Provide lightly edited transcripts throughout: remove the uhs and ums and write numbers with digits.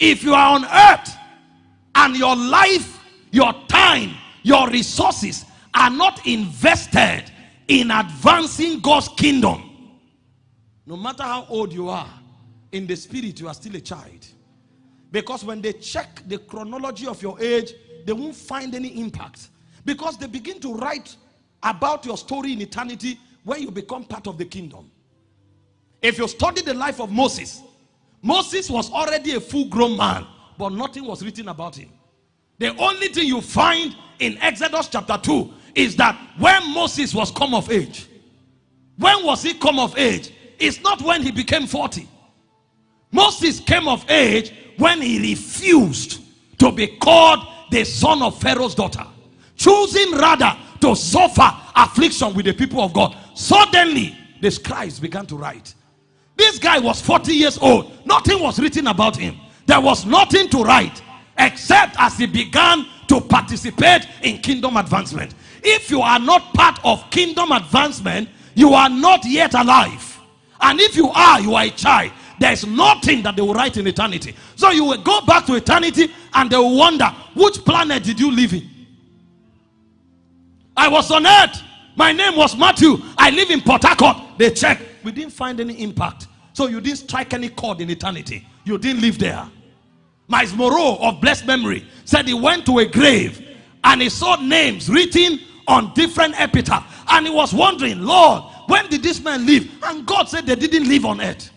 if you are on earth and your life, your time, your resources are not invested in advancing God's kingdom, no matter how old you are, in the spirit you are still a child. Because when they check the chronology of your age, they won't find any impact. Because they begin to write about your story in eternity when you become part of the kingdom. If you study the life of Moses, Moses was already a full-grown man, but nothing was written about him. The only thing you find in Exodus chapter 2 is that when Moses was come of age. When was he come of age? It's not when he became 40. Moses came of age when he refused to be called the son of Pharaoh's daughter, choosing rather to suffer affliction with the people of God. Suddenly, the scribes began to write. This guy was 40 years old. Nothing was written about him. There was nothing to write except as he began to participate in kingdom advancement. If you are not part of kingdom advancement, you are not yet alive. And if you are a child. There is nothing that they will write in eternity. So you will go back to eternity and they will wonder, which planet did you live in? I was on earth. My name was Matthew. I live in Port Harcourt. They checked. We didn't find any impact. So you didn't strike any chord in eternity. You didn't live there. Miles Moreau of blessed memory said he went to a grave and he saw names written on different epitaphs. And he was wondering, Lord, when did this man live? And God said they didn't live on earth.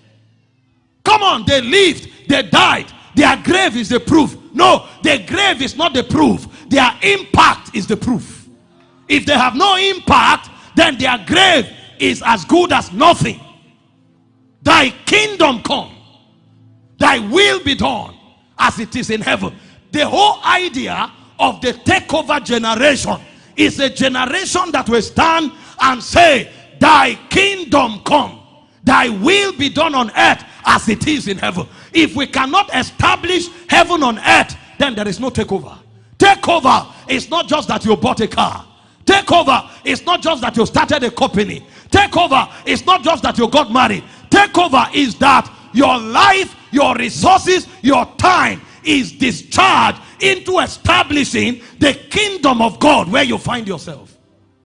Come on, they lived, they died. Their grave is the proof. No, their grave is not the proof. Their impact is the proof. If they have no impact, then their grave is as good as nothing. Thy kingdom come, thy will be done as it is in heaven. The whole idea of the takeover generation is a generation that will stand and say, thy kingdom come, thy will be done on earth as it is in heaven. If we cannot establish heaven on earth, then there is no takeover. Takeover is not just that you bought a car. Takeover is not just that you started a company. Takeover is not just that you got married. Takeover is that your life, your resources, your time is discharged into establishing the kingdom of God where you find yourself.